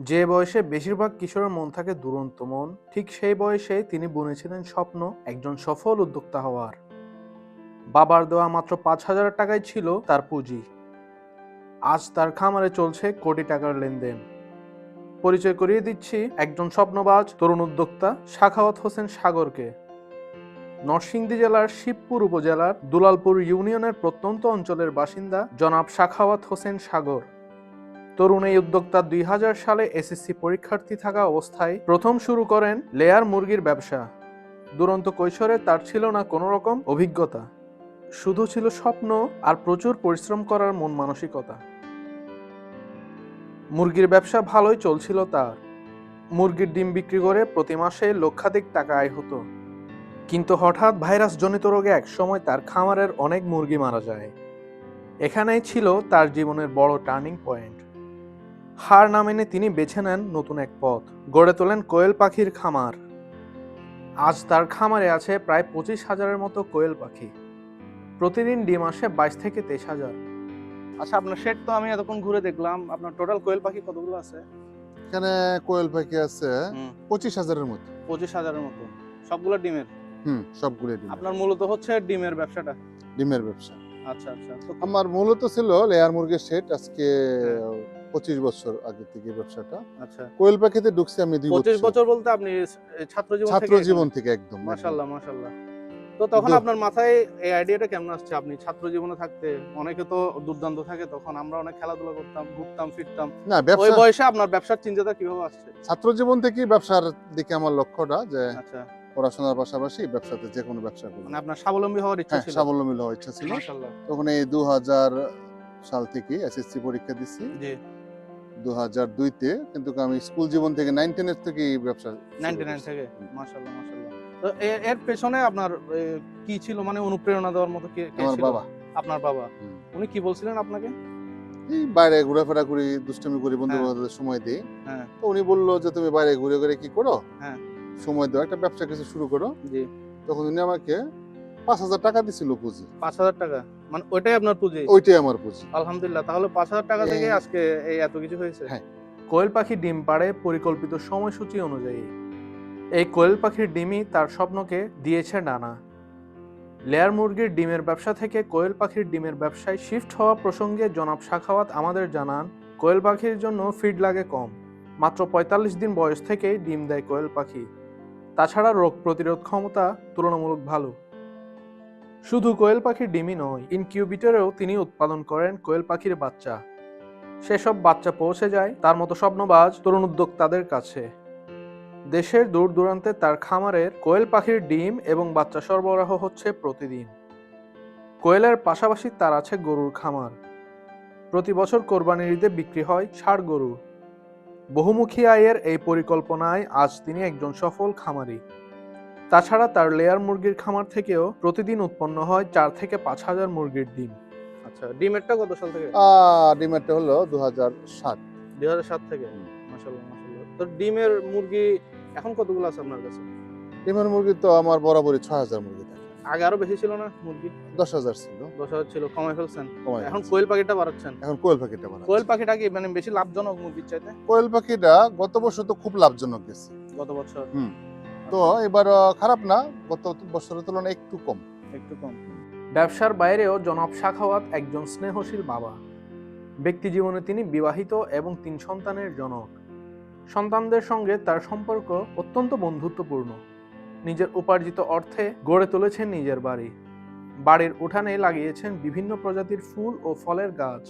যে বয়সে বেশিরভাগ কিশোরের মন থাকে দুরন্ত মন, ঠিক সেই বয়সে তিনি বুনেছিলেন স্বপ্ন একজন সফল উদ্যোক্তা হওয়ার। বাবার দেওয়া মাত্র ৫,০০০ টাকাই ছিল তার পুঁজি। আজ তার খামারে চলছে কোটি টাকার লেনদেন। পরিচয় করিয়ে দিচ্ছি একজন স্বপ্নবাজ তরুণ উদ্যোক্তা সাখাওয়াত হোসেন সাগরকে। নরসিংদী জেলার শিবপুর উপজেলার দুলালপুর ইউনিয়নের প্রত্যন্ত অঞ্চলের বাসিন্দা জনাব সাখাওয়াত হোসেন সাগর। তরুণ এই উদ্যোক্তা ২০০০ সালে এসএসসি পরীক্ষার্থী থাকা অবস্থায় প্রথম শুরু করেন লেয়ার মুরগির ব্যবসা। দুরন্ত কৈশোরে তার ছিল না কোনো রকম অভিজ্ঞতা, শুধু ছিল স্বপ্ন আর প্রচুর পরিশ্রম করার মন মানসিকতা। মুরগির ব্যবসা ভালোই চলছিল তার। মুরগির ডিম বিক্রি করে প্রতি মাসে লক্ষাধিক টাকা আয় হতো। কিন্তু হঠাৎ ভাইরাসজনিত রোগে একসময় তার খামারের অনেক মুরগি মারা যায়। এখানেই ছিল তার জীবনের বড় টার্নিং পয়েন্ট। হার না মেনে তিনি বেছে নেন নতুন এক পথ, গড়ে তোলেন কোয়েল পাখির খামার। আজ তার খামারে আছে প্রায় ২৫,০০০-এর মতো কোয়েল পাখি। প্রতিদিন ডিম আসে ২২ থেকে ২৩,০০০। আচ্ছা, আপনার শেড তো আমি এতক্ষণ ঘুরে দেখলাম, আপনার টোটাল কোয়েল পাখি কতগুলো আছে? এখানে কোয়েল পাখি আছে ২৫,০০০-এর মতো। ২৫,০০০-এর মতো, সবগুলো ডিমের? সবগুলো ডিম। আপনার মূলত হচ্ছে ডিমের ব্যবসাটা? ডিমের ব্যবসা। আচ্ছা আচ্ছা। তো আমার মূলত ছিল লেয়ার মুরগির সেট। আজকে ২৫ বছর আগে থেকে এই ব্যবসাটা। আচ্ছা, কোয়েল পাখিতে ঢুকছি আমি ২ 25 বছর। বছর বলতে আপনি ছাত্র জীবন থেকে? ছাত্র জীবন থেকে একদম। মাশাআল্লাহ মাশাআল্লাহ। তো তখন কিন্তু আপনার মাথায় এই আইডিয়াটা কেমন আসছে? আপনি ছাত্র জীবনে থাকতে, অনেকে তো দুর্দান্ত থাকে, তখন আমরা অনেক খেলাধুলা করতাম, ঘুরতাম ফিরতাম। না, ওই ব্যবসা বয়সে আপনার ব্যবসার চিন্তাটা কিভাবে আসছে? ছাত্র জীবন থেকেই ব্যবসার দিকে আমার লক্ষ্যটা, যে আচ্ছা, পড়াশোনার পাশাপাশি ব্যবসাতে যেকোনো ব্যবসা করব। মানে আপনার স্বাবলম্বী হওয়ার ইচ্ছা হ্যাঁ, ছিল? স্বাবলম্বী হওয়ার ইচ্ছা ছিল। মাশাআল্লাহ। তখন এই ২০০০ সাল থেকে এসএসসি পরীক্ষা দিচ্ছি। জি। ২০০২ তে কিন্তু আমি স্কুল জীবন থেকে 9-10 এর থেকে এই ব্যবসা শুরু 99 করছি। থেকে? মাশাআল্লাহ মাশাআল্লাহ। তো এর পেছনে আপনার কি ছিল, মানে অনুপ্রেরণা দেওয়ার মতো কে আমার ছিল? বাবা। আপনার বাবা। হুম। উনি কি বলছিলেন আপনাকে? এই বাইরে ঘোরাফেরা করি, দুষ্টামি করি, বন্ধু হ্যাঁ, বান্ধবদের সময় দিই। হ্যাঁ, তো উনি বললো যে তুমি বাইরে ঘুরে ঘুরে কি করো, হ্যাঁ। সময় দাও, একটা ব্যবসা কিছু শুরু করো। জি। তখন উনি আমাকে ৫,০০০ টাকা দিছিল পুঁজি। ৫,০০০ টাকা? মানে ওইটাই আপনার পুঁজি? ওইটাই আমার পুঁজি। আলহামদুলিল্লাহ, তাহলে ৫,০০০ টাকা থেকে এই আজকে এই এত কিছু হয়েছে? হ্যাঁ। কোয়েল পাখি ডিম পাড়ে পরিকল্পিত সময়সূচি অনুযায়ী। এই কোয়েল পাখির ডিমই তার স্বপ্নকে দিয়েছে ডানা। লেয়ার মুরগির ডিমের ব্যবসা থেকে কোয়েল পাখির ডিমের ব্যবসায় শিফট হওয়া প্রসঙ্গে জনাব সাখাওয়াত আমাদের জানান, কোয়েল পাখির জন্য ফিড লাগে কম। মাত্র ৪৫ দিন বয়স থেকেই ডিম দেয় কোয়েল পাখি। তাছাড়া রোগ প্রতিরোধ ক্ষমতা তুলনামূলক ভালো। শুধু কোয়েল পাখির ডিমই নয়, ইনকিউবেটরেও তিনি উৎপাদন করেন কোয়েল পাখির বাচ্চা। সেসব বাচ্চা পৌঁছে যায় তার মতো স্বপ্নবাজ তরুণ উদ্যোক্তাদের কাছে। দেশের দূর দূরান্তে তার খামারের কোয়েল পাখির ডিম এবং বাচ্চা সরবরাহ হচ্ছে প্রতিদিন। কোয়েলের পাশাপাশি তার আছে গরুর খামার। প্রতি বছর কোরবানির ঈদে বিক্রি হয় ষাড় গরু। বহুমুখী আয়ের এই পরিকল্পনায় আজ তিনি একজন সফল খামারি। তাছাড়া তার লেয়ার মুরগির খামার থেকেও প্রতিদিন উৎপন্ন হয় ৪ থেকে ৫,০০০ মুরগির ডিম। আচ্ছা, ডিমেরটা কত সাল থেকে? ডিমেরটা হলো ২০০৭। ২০০৭ থেকে? মাশাআল্লাহ মাশাআল্লাহ। তো ডিমের মুরগি এখন কতগুলো আছে আপনার কাছে? ডিমের মুরগি তো আমার বরাবরই ৬,০০০ মুরগি থাকে। আগে আরো বেশি ছিল না মুরগি? ১০,০০০ ছিল। ১০,০০০ ছিল, কমায় ফেলছেন? কমায় এখন ফেলছি। কোয়েল পাখিটা বাড়াচ্ছেন? এখন কোয়েল পাখিটা বানাচ্ছি। কোয়েল পাখিটা কি মানে বেশি লাভজনক মুরগির চাইতে? কোয়েল পাখিটা গত বছর তো খুব লাভজনক গেছে। গত বছর? তো এবার খারাপ না, গত বছরের তুলনায় একটু কম। একটু কম। ব্যবসার বাইরেও জনাব সাখাওয়াত একজন স্নেহশীল বাবা। ব্যক্তি জীবনে তিনি বিবাহিত এবং ৩ সন্তানের জনক। সন্তানদের সঙ্গে তার সম্পর্ক অত্যন্ত বন্ধুত্বপূর্ণ। নিজের উপার্জিত অর্থে গড়ে তুলেছেন নিজের বাড়ি। বাড়ির উঠানে লাগিয়েছেন বিভিন্ন প্রজাতির ফুল ও ফলের গাছ।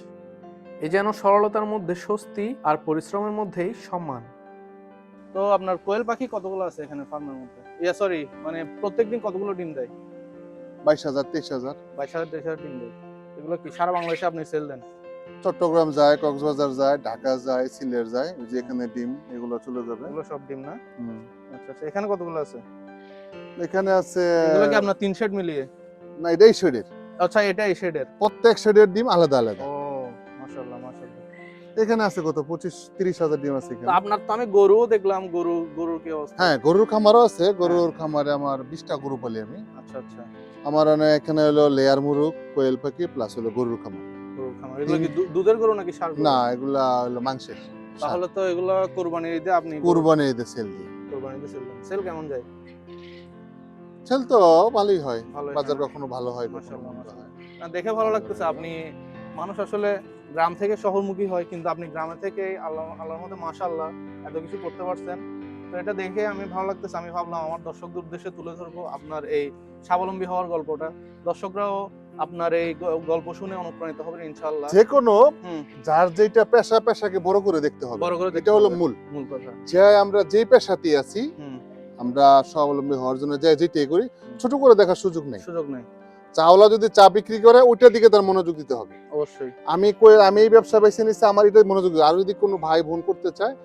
এ যেন সরলতার মধ্যে স্বস্তি আর পরিশ্রমের মধ্যেই সম্মান। তো আপনার কোয়েল পাখি কতগুলো আছে এখানে ফার্মের মধ্যে? সরি, মানে প্রত্যেকদিন কতগুলো ডিম দেয়? ২২,০০০, ২৩,০০০। ২২,০০০ ২৩,০০০ ডিম দেয়। এগুলো কি সারা বাংলাদেশে আপনি সেল দেন? চট্টগ্রাম যায়, কক্সবাজার যায়, ঢাকা যায়, সিলেট যায়। ওই যে এখানে ডিম এগুলো চলে যাবে। এগুলো সব ডিম না? হুম। আচ্ছা আচ্ছা। এখানে কতগুলো আছে? এখানে আছে এগুলো কি আপনার ৩ শেড মিলিয়ে? না, এটাই শেডের। আচ্ছা, এটাই শেডের। প্রত্যেক শেডের ডিম আলাদা আলাদা। ও মাশাআল্লাহ মাশাআল্লাহ। এখানে আছে কত ২৫-৩০,০০০ ডিম আছে তো এখানে। আপনার তো আমি গরুও দেখলাম, গরুর কি অবস্থা? হ্যাঁ, গরুর খামারও আছে। গরুর খামারে আমার ২০টা গরু পালি আমি। আচ্ছা আচ্ছা। আমার এখানে হলো লেয়ার মুরগ, কোয়েল পাখি প্লাস হলো গরুর খামার। গরুর খামার। এগুলো কি দুধের গরু নাকি ষাঁড় গরু? না, এগুলা হলো মাংসের। তাহলে তো এগুলো কুরবানির ঈদে আপনি কুরবানি ঈদে সেল দিই। কুরবানির ঈদে সেল কেমন যায়? সেল তো ভালোই হয়, ভালোই বাজার হয় না? কখনো ভালো হয় কখনো মাশাআল্লাহ, মন্দ হয়। মাশাআল্লাহ। না, দেখে ভালো লাগতেছে। আপনি মানুষ আসলে গ্রাম থেকে শহরমুখী হয়, কিন্তু আপনি গ্রামে থেকে আল্লাহর মধ্যে মাশাআল্লাহ এত কিছু করতে পারছেন। তো এটা দেখে আমি ভালো লাগতেছে। আমি ভাবলাম আমার দর্শকদের উদ্দেশ্যে তুলে ধরবো আপনার এই স্বাবলম্বী হওয়ার গল্পটা। দর্শকরাও আপনার এই গল্প শুনে অনুপ্রাণিত হবেন ইনশাআল্লাহ। যে কোনো হুম, যার যেটা পেশা, পেশাকে বড় করে দেখতে হবে। বড় করে দেখতে এটা হলো হবে। মূল কথা। যে আমরা যেই পেশাতে আছি, হুম, আমরা স্বাবলম্বী হওয়ার জন্য যেটাই করি, ছোট করে দেখার সুযোগ নেই। সুযোগ নেই। চাওলা যদি চা বিক্রি করে ওইটার দিকে তার মনোযোগ দিতে হবে। অবশ্যই। আমি এই ব্যবসা বেছে নিচ্ছি, আমার এটাই মনোযোগ দিতে হবে। আর যদি কোনো ভাই বোন করতে চায়,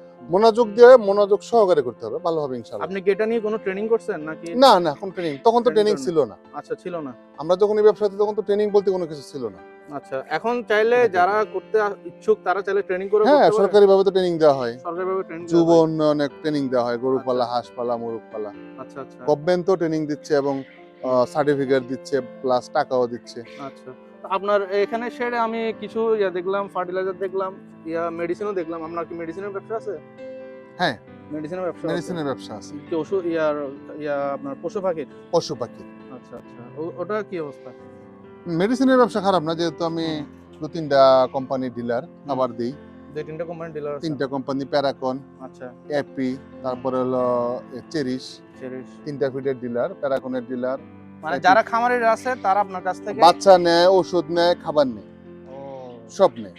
মনোযোগ সহকারে করতে হবে, ভালো হবে ইনশাআল্লাহ। আপনি কি এটা নিয়ে কোনো ট্রেনিং করছেন নাকি? না কোন ট্রেনিং, তখন তো ট্রেনিং করেন না? ছিল না। আচ্ছা, ছিল না। আমরা যখন এই ব্যবসাতে তখন তো ট্রেনিং বলতে কোনো কিছু ছিল না। আচ্ছা, এখন চাইলে যারা করতে ইচ্ছুক তারা চাইলে ট্রেনিং করে হ্যাঁ, করতে পারে? সরকারি ভাবে তো ট্রেনিং দেওয়া হয়। সরকারিভাবে ট্রেনিং দেওয়া যুব হয়? উন্নয়নে ট্রেনিং দেওয়া হয়, গরু আচ্ছা, পালা, হাঁস পালা, মোরগ পালা। আচ্ছা, আচ্ছা। গভর্নমেন্ট তো ট্রেনিং দিচ্ছে এবং সার্টিফিকেট দিচ্ছে, প্লাস টাকাও দিচ্ছে। আচ্ছা। তো আপনার এখানে শেডে আমি কিছু দেখলাম, ফার্টিলাইজার দেখলাম, মেডিসিনও দেখলাম। আপনার কি মেডিসিনের ব্যবসা আছে? হ্যাঁ, মেডিসিনের ব্যবসা আছে? মেডিসিনের ব্যবসা আছে। কি ওষুধ আপনার পশু পাখির? পশু পাখি। আচ্ছা, আচ্ছা। ওটা কি অবস্থা? মেডিসিনের ব্যবসা খারাপ না, যেহেতু আমি হুম। 2-3টা কোম্পানির ডিলার খাবার দিই। 2-3টা কোম্পানির ডিলার আছে? 3টা কোম্পানি, প্যারাকন, আচ্ছা। এপি, তারপরে হলো চেরিশ। চেরিশ। 3টা ফিডের ডিলার, প্যারাকনের ডিলার। মানে যারা খামারিরা আছে তারা আপনার কাছ থেকে বাচ্চা নেয়, ওষুধ নেয়, খাবার নেয়, ও সব নেয়।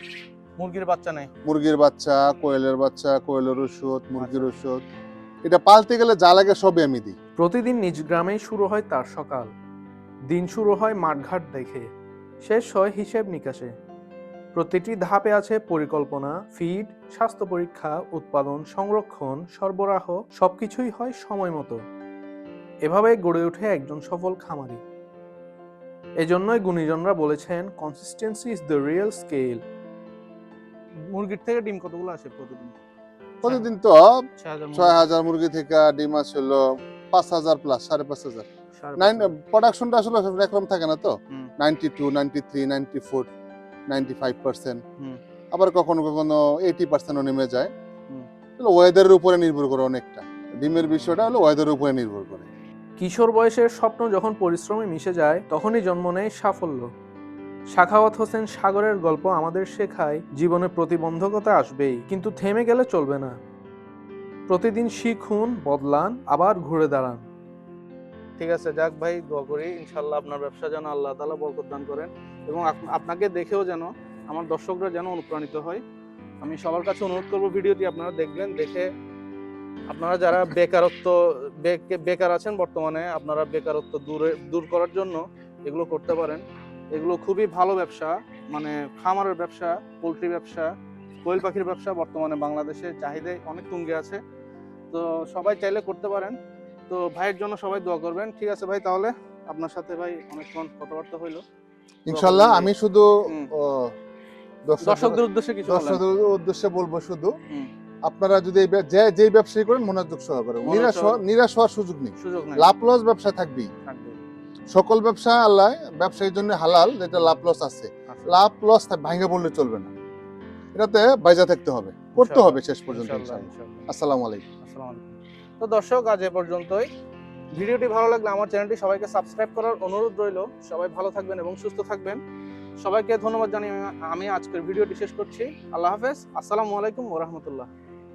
মুরগির বাচ্চা নেই? মুরগির বাচ্চা, কোয়েলের বাচ্চা, কোয়েলের ওষুধ, মুরগির আচ্ছা। ওষুধ, এটা পালতে গেলে যা লাগে সবই আমি দিই। প্রতিদিন নিজ গ্রামেই শুরু হয় তার সকাল। দিন শুরু হয় মাঠঘাট দেখে, শেষ হয় হিসেব নিকাশে। প্রতিটি ধাপে আছে পরিকল্পনা, ফিড, স্বাস্থ্য পরীক্ষা, উৎপাদন, সংরক্ষণ, সরবরাহ, সবকিছুই হয় সময় মতো। এভাবে গড়ে ওঠে একজন সফল খামারি। এজন্যই গুণীজনরা বলেছেন, consistency is the real scale. মুরগির থেকে ডিম কতগুলো আসে প্রতিদিন? প্রতিদিন তো 6,000 মুরগি থেকে ডিম আসছিল 5,000 প্লাস, 5,500। 5,500। প্রোডাকশনটা আসলে একরকম থাকে না তো। হুম, 92, 93, 94, 95%। হুম, আবার কখনো কখনো 80%ও নেমে যায়। হুম। ওয়েদারের উপরে নির্ভর করে অনেকটা। ডিমের বিষয়টা হলো ওয়েদারের উপরে নির্ভর করে। কিশোর বয়সের স্বপ্ন যখন পরিশ্রমে মিশে যায়, তখনই জন্ম নেয় সাফল্য। সাখাওয়াত হোসেন সাগরের গল্প আমাদের শেখায়, জীবনে প্রতিবন্ধকতা আসবেই, কিন্তু থেমে গেলে চলবে না। প্রতিদিন শিখুন, বদলান, আবার ঘুরে দাঁড়ান। ঠিক আছে, যাক ভাই, দোয়া করি ইনশাল্লাহ আপনার ব্যবসা যেন আল্লাহ তাআলা বরকত দান করেন, এবং আপনাকে দেখেও যেন আমার দর্শকরা যেন অনুপ্রাণিত হয়। আমি সবার কাছে অনুরোধ করব, ভিডিওটি আপনারা দেখবেন, দেখে আপনারা যারা বেকার আছেন বর্তমানে, আপনারা বেকারত্ব দূর করার জন্য এগুলো করতে পারেন। এগুলো খুবই ভালো ব্যবসা, মানে খামারের ব্যবসা, পোল্ট্রি ব্যবসা, কোয়েল পাখির ব্যবসা বর্তমানে বাংলাদেশে চাহিদায় অনেক তুঙ্গে আছে। তো সবাই চাইলে করতে পারেন। তো ভাইয়ের জন্য সবাই দোয়া করবেন। ঠিক আছে ভাই, তাহলে আপনার সাথে ভাই অনেকক্ষণ কথাবার্তা হইলো। ইনশাআল্লাহ আমি শুধু হুম। দর্শকদের দর্শকদের উদ্দেশ্যে কিছু বলেন। দর্শকদের উদ্দেশ্যে বলবো শুধু, হুম, আপনারা যদি যেই ব্যবসায়ী করেন মনোযোগ সহকারে, নিরাশ হওয়ার সুযোগ নেই। সুযোগ নাই। লাভ লস ব্যবসা থাকবেই। থাকবে। সকল ব্যবসা আল্লাহ ব্যবসায়ীর জন্য হালাল, যেটা লাভ লস আছে। আচ্ছা। লাভ লস ভাঙে পড়লে চলবে না, এটাতে বাইজা থাকতে হবে, করতে হবে শেষ পর্যন্ত ইনশাআল্লাহ, ইনশাআল্লাহ। ইনশাআল্লাহ। আসসালামু আলাইকুম। আসসালামু আলাইকুম। তো দর্শক, আজ এ পর্যন্তই। ভিডিওটি ভালো লাগলে আমার চ্যানেলটি সবাইকে সাবস্ক্রাইব করার অনুরোধ রইল। সবাই ভালো থাকবেন এবং সুস্থ থাকবেন। সবাইকে ধন্যবাদ জানিয়ে আমি আজকের ভিডিওটি শেষ করছি। আল্লাহ হাফেজ। আসসালামু আলাইকুম ওয়া রাহমাতুল্লাহ।